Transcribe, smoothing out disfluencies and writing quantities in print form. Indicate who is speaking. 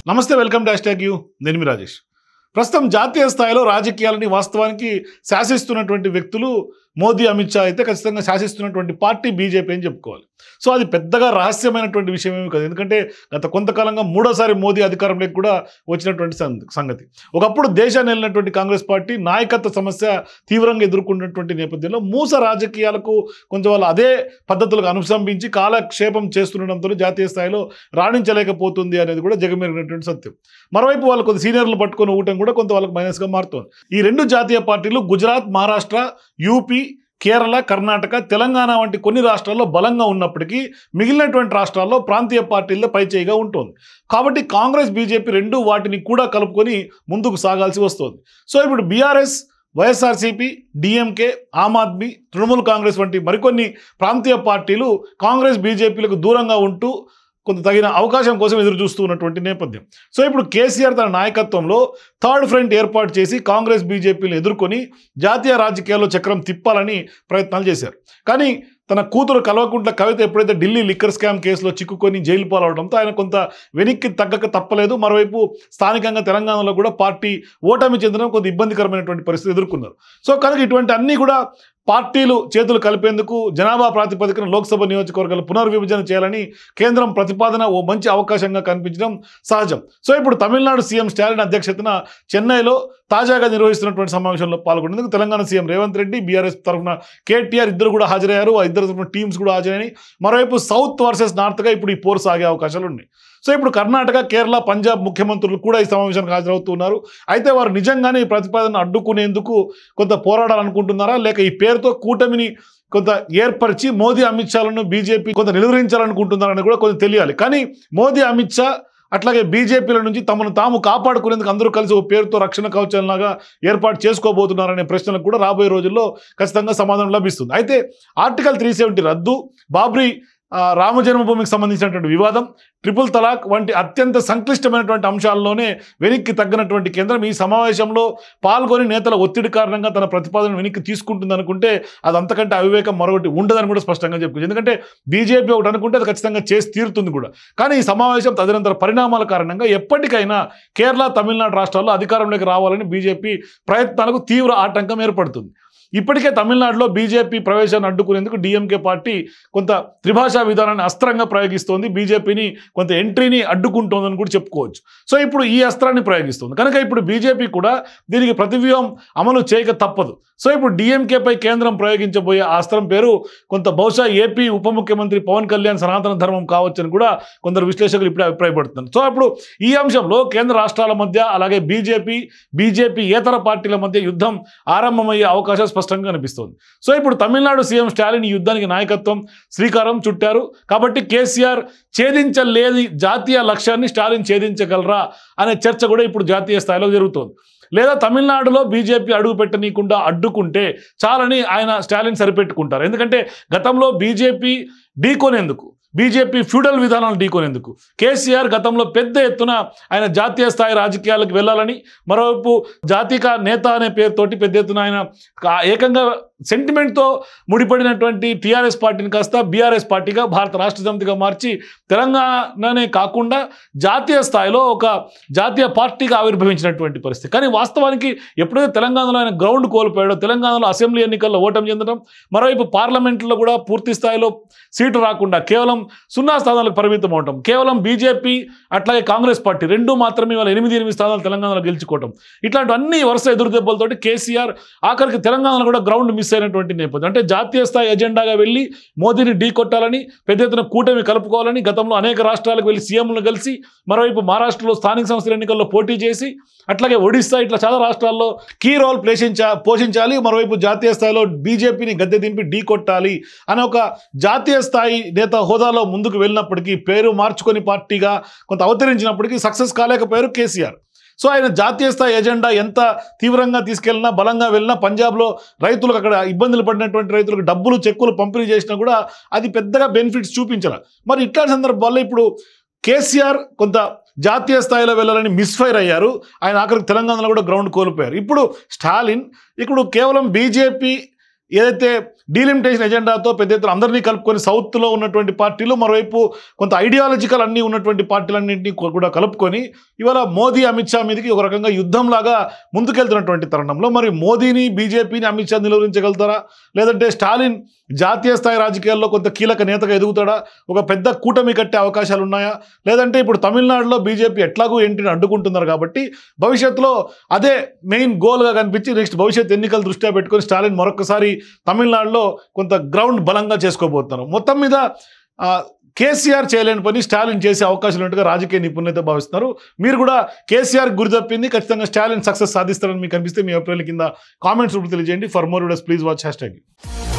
Speaker 1: నమస్తే, welcome to #you. నేను మీ రాజేష్. ప్రస్తుతం జాతీయ స్థాయిలో రాజకీయాలని వాస్తవానికి శాసిస్తున్నటువంటి వ్యక్తులు మోదీ, అమిత్ షా అయితే ఖచ్చితంగా శాసిస్తున్నటువంటి పార్టీ బీజేపీ అని చెప్పుకోవాలి. సో అది పెద్దగా రహస్యమైనటువంటి విషయం ఏమి కాదు. ఎందుకంటే గత కొంతకాలంగా మూడోసారి మోదీ అధికారంలోకి కూడా వచ్చినటువంటి సంగతి. ఒకప్పుడు దేశాన్ని వెళ్ళినటువంటి కాంగ్రెస్ పార్టీ నాయకత్వ సమస్య తీవ్రంగా ఎదుర్కొన్నటువంటి నేపథ్యంలో మూస రాజకీయాలకు కొంచెం వాళ్ళు అదే పద్ధతులకు అనుసంభించి కాలక్షేపం చేస్తుండడంతో జాతీయ స్థాయిలో రాణించలేకపోతుంది అనేది కూడా జగమెరిగినటువంటి సత్యం. మరోవైపు వాళ్ళు కొంత సీనియర్లు పట్టుకొని ఊటం కూడా కొంత వాళ్ళకి మైనస్గా మారుతోంది. ఈ రెండు జాతీయ పార్టీలు గుజరాత్, మహారాష్ట్ర, యూపీ, కేరళ, కర్ణాటక, తెలంగాణ వంటి కొన్ని రాష్ట్రాల్లో బలంగా ఉన్నప్పటికీ మిగిలినటువంటి రాష్ట్రాల్లో ప్రాంతీయ పార్టీలతో పైచేయిగా ఉంటుంది. కాబట్టి కాంగ్రెస్, బీజేపీ రెండు వాటిని కూడా కలుపుకొని ముందుకు సాగాల్సి వస్తుంది. సో ఇప్పుడు బీఆర్ఎస్, వైఎస్ఆర్సీపీ, డిఎంకే, ఆమ్ ఆద్మీ, తృణమూల్ కాంగ్రెస్ వంటి మరికొన్ని ప్రాంతీయ పార్టీలు కాంగ్రెస్, బీజేపీలకు దూరంగా ఉంటూ కొంత తగిన అవకాశం కోసం ఎదురు చూస్తూ ఉన్నటువంటి నేపథ్యం. సో ఇప్పుడు కేసీఆర్ తన నాయకత్వంలో థర్డ్ ఫ్రంట్ ఏర్పాటు చేసి కాంగ్రెస్, బీజేపీని ఎదుర్కొని జాతీయ రాజకీయాల్లో చక్రం తిప్పాలని ప్రయత్నాలు చేశారు. కానీ తన కూతురు కల్వకుంట్ల కవిత ఎప్పుడైతే ఢిల్లీ లిక్కర్ స్కామ్ కేసులో చిక్కుకొని జైలు పాలవడంతో ఆయన కొంత వెనక్కి తగ్గక తప్పలేదు. మరోవైపు స్థానికంగా తెలంగాణలో కూడా పార్టీ ఓటమి చెందడం కొంత ఇబ్బందికరమైనటువంటి పరిస్థితి ఎదుర్కొన్నారు. సో కనుక ఇటువంటి అన్నీ కూడా పార్టీలు చేతులు కలిపేందుకు జనాభా ప్రాతిపదికన లోక్సభ నియోజకవర్గాల పునర్విభజన చేయాలని కేంద్రం ప్రతిపాదన ఓ మంచి అవకాశంగా కనిపించడం సహజం. సో ఇప్పుడు తమిళనాడు సీఎం స్టాలిన్ అధ్యక్షతన చెన్నైలో తాజాగా నిర్వహిస్తున్నటువంటి సమావేశంలో పాల్గొనేందుకు తెలంగాణ సీఎం రేవంత్ రెడ్డి, బీఆర్ఎస్ తరఫున కేటీఆర్ ఇద్దరు కూడా హాజరయ్యారు. ఆ ఇద్దరు తరఫున టీమ్స్ కూడా హాజరయ్యాయి. మరోవైపు సౌత్ వర్సెస్ నార్త్గా ఇప్పుడు ఈ పోరు సాగే అవకాశాలు ఉన్నాయి. సో ఇప్పుడు కర్ణాటక, కేరళ, పంజాబ్ ముఖ్యమంత్రులు కూడా ఈ సమావేశానికి హాజరవుతున్నారు. అయితే వారు నిజంగానే ఈ ప్రతిపాదన అడ్డుకునేందుకు కొంత పోరాడాలనుకుంటున్నారా, లేక ఈ పేరుతో కూటమిని కొంత ఏర్పరిచి మోదీ, అమిత్ షాలను బీజేపీ కొంత నిలువరించాలనుకుంటున్నారని కూడా కొంచెం తెలియాలి. కానీ మోదీ, అమిత్ షా అట్లాగే బీజేపీల నుంచి తమను తాము కాపాడుకునేందుకు అందరూ కలిసి ఒక పేరుతో రక్షణ కవచంలాగా ఏర్పాటు చేసుకోబోతున్నారనే ప్రశ్నలకు కూడా రాబోయే రోజుల్లో ఖచ్చితంగా సమాధానం లభిస్తుంది. అయితే ఆర్టికల్ 370 రద్దు, బాబ్రీ రామజన్మభూమికి సంబంధించినటువంటి వివాదం, ట్రిపుల్ తలాక్ వంటి అత్యంత సంక్లిష్టమైనటువంటి అంశాల్లోనే వెనక్కి తగ్గినటువంటి కేంద్రం ఈ సమావేశంలో పాల్గొని నేతల ఒత్తిడి కారణంగా తన ప్రతిపాదన వెనక్కి తీసుకుంటుంది అనుకుంటే అది అంతకంటే అవివేకం మరొకటి ఉండదని కూడా స్పష్టంగా చెప్పుకోవచ్చు. ఎందుకంటే బీజేపీ ఒకటి అనుకుంటే అది ఖచ్చితంగా చేసి తీరుతుంది కూడా. కానీ ఈ సమావేశం తదనంతర పరిణామాల కారణంగా ఎప్పటికైనా కేరళ, తమిళనాడు రాష్ట్రాల్లో అధికారంలోకి రావాలని బీజేపీ ప్రయత్నాలకు తీవ్ర ఆటంకం ఏర్పడుతుంది. ఇప్పటికే తమిళనాడులో బీజేపీ ప్రవేశాన్ని అడ్డుకునేందుకు డిఎంకే పార్టీ కొంత త్రిభాషా విధానాన్ని అస్త్రంగా ప్రయోగిస్తోంది. బీజేపీని కొంత ఎంట్రీని అడ్డుకుంటోందని కూడా చెప్పుకోవచ్చు. సో ఇప్పుడు ఈ అస్త్రాన్ని ప్రయోగిస్తుంది కనుక ఇప్పుడు బీజేపీ కూడా దీనికి ప్రతివ్యూహం అమలు చేయక తప్పదు. సో ఇప్పుడు డిఎంకేపై కేంద్రం ప్రయోగించబోయే ఆ అస్త్రం పేరు కొంత బహుశా ఏపీ ఉప ముఖ్యమంత్రి పవన్ కళ్యాణ్ సనాతన ధర్మం కావచ్చని కూడా కొందరు విశ్లేషకులు ఇప్పుడే అభిప్రాయపడుతున్నారు. సో ఇప్పుడు ఈ అంశంలో కేంద్ర రాష్ట్రాల మధ్య అలాగే బీజేపీ ఏతర పార్టీల మధ్య యుద్ధం ఆరంభమయ్యే అవకాశం స్పష్టంగా కనిపిస్తోంది. సో ఇప్పుడు తమిళనాడు సీఎం స్టాలిన్ ఈ యుద్ధానికి నాయకత్వం శ్రీకారం చుట్టారు. కాబట్టి కేసీఆర్ ఛేదించలేని జాతీయ లక్ష్యాన్ని స్టాలిన్ ఛేదించగలరా అనే చర్చ కూడా ఇప్పుడు జాతీయ స్థాయిలో జరుగుతోంది. లేదా తమిళనాడులో బీజేపీ అడుగు పెట్టనీయకుండా అడ్డుకుంటే చాలని ఆయన స్టాలిన్ సరిపెట్టుకుంటారు. ఎందుకంటే గతంలో బీజేపీ ఫ్యూడల్ విధానాలు ఢీకొనేందుకు కేసీఆర్ గతంలో పెద్ద ఎత్తున ఆయన జాతీయ స్థాయి రాజకీయాలకు వెళ్ళాలని, మరోవైపు జాతీయ నేత అనే పేరుతోటి పెద్ద ఎత్తున ఆయన ఏకంగా సెంటిమెంట్తో ముడిపడినటువంటి టీఆర్ఎస్ పార్టీని కాస్త బీఆర్ఎస్ పార్టీగా, భారత రాష్ట్ర సమితిగా మార్చి తెలంగాణనే కాకుండా జాతీయ స్థాయిలో ఒక జాతీయ పార్టీగా ఆవిర్భవించినటువంటి పరిస్థితి. కానీ వాస్తవానికి ఎప్పుడైతే తెలంగాణలో ఆయన గ్రౌండ్ కోల్పోయాడో, తెలంగాణలో అసెంబ్లీ ఎన్నికల్లో ఓటమి చెందడం, మరోవైపు పార్లమెంట్లో కూడా పూర్తి స్థాయిలో సీటు రాకుండా కేవలం 0 స్థానాలకు పరిమితం అవటం, కేవలం బీజేపీ అట్లాగే కాంగ్రెస్ పార్టీ రెండు మాత్రమే వాళ్ళ 8 స్థానాలు తెలంగాణలో గెలుచుకోవటం, ఇట్లాంటి అన్ని వరుస ఎదురు దెబ్బలతోటి కేసీఆర్ ఆఖరికి తెలంగాణలో కూడా గ్రౌండ్ మిస్ అయినటువంటి నేపథ్యం. అంటే జాతీయ స్థాయి ఎజెండాగా వెళ్ళి మోదీని ఢీ కొట్టాలని, పెద్ద ఎత్తున కూటమి కలుపుకోవాలని గతంలో అనేక రాష్ట్రాలకు వెళ్ళి సీఎంలను కలిసి, మరోవైపు మహారాష్ట్రలో స్థానిక సంస్థల ఎన్నికల్లో పోటీ చేసి, అట్లాగే ఒడిస్సా ఇట్లా చాలా రాష్ట్రాల్లో కీ రోల్ పోషించాలి, మరోవైపు జాతీయ స్థాయిలో బీజేపీని గద్దె దింపి ఢీ కొట్టాలి అనే ఒక జాతీయ స్థాయి నేత హోదాలో ముందుకు వెళ్ళినప్పటికీ, పేరు మార్చుకొని పార్టీగా కొంత అవతరించినప్పటికీ సక్సెస్ కాలేకపోయారు కేసీఆర్. సో ఆయన జాతీయ స్థాయి ఎజెండా ఎంత తీవ్రంగా తీసుకెళ్ళినా, బలంగా వెళ్ళినా, పంజాబ్లో రైతులకు అక్కడ ఇబ్బందులు పడినటువంటి రైతులకు డబ్బులు, చెక్కులు పంపిణీ చేసినా కూడా అది పెద్దగా బెనిఫిట్స్ చూపించాలి. మరి ఇట్లాంటి సందర్భాల్లో ఇప్పుడు కేసీఆర్ కొంత జాతీయ స్థాయిలో వెళ్ళాలని మిస్ఫైర్ అయ్యారు. ఆయన ఆఖరికి తెలంగాణలో కూడా గ్రౌండ్ కోల్పోయారు. ఇప్పుడు స్టాలిన్ కేవలం బీజేపీ ఏదైతే డీలిమిటేషన్ ఎజెండాతో పెద్ద ఎత్తున అందరినీ కలుపుకొని సౌత్లో ఉన్నటువంటి పార్టీలు, మరోవైపు కొంత ఐడియాలజికల్ అన్నీ ఉన్నటువంటి పార్టీలన్నింటినీ కూడా కలుపుకొని ఇవాళ మోదీ అమిత్ షా మీదకి ఒక రకంగా యుద్ధంలాగా ముందుకెళ్తున్నటువంటి తరుణంలో మరి మోదీని, బీజేపీని అమిత్ షా నిలువరించగలుగుతారా, లేదంటే స్టాలిన్ జాతీయ స్థాయి రాజకీయాల్లో కొంత కీలక నేతగా ఎదుగుతాడా, ఒక పెద్ద కూటమి కట్టే అవకాశాలు ఉన్నాయా, లేదంటే ఇప్పుడు తమిళనాడులో బీజేపీ ఎట్లాగూ ఎన్టీని అడ్డుకుంటున్నారు కాబట్టి భవిష్యత్తులో అదే మెయిన్ గోల్గా కనిపించి నెక్స్ట్ భవిష్యత్ ఎన్నికలు దృష్ట్యా పెట్టుకొని స్టాలిన్ మరొకసారి తమిళనాడులో కొంత గ్రౌండ్ బలంగా చేసుకోబోతున్నారు. మొత్తం మీద కేసీఆర్ చేయలేని పని స్టాలిన్ చేసే అవకాశాలు ఉన్నట్టుగా రాజకీయ నిపుణులైతే భావిస్తున్నారు. మీరు కూడా కేసీఆర్ గురి తప్పింది, ఖచ్చితంగా స్టాలిన్ సక్సెస్ సాధిస్తారని మీకు అనిపిస్తే మీ అభిప్రాయాల కింద కామెంట్స్ రూపంలో తెలియజేయండి. For more videos please watch #.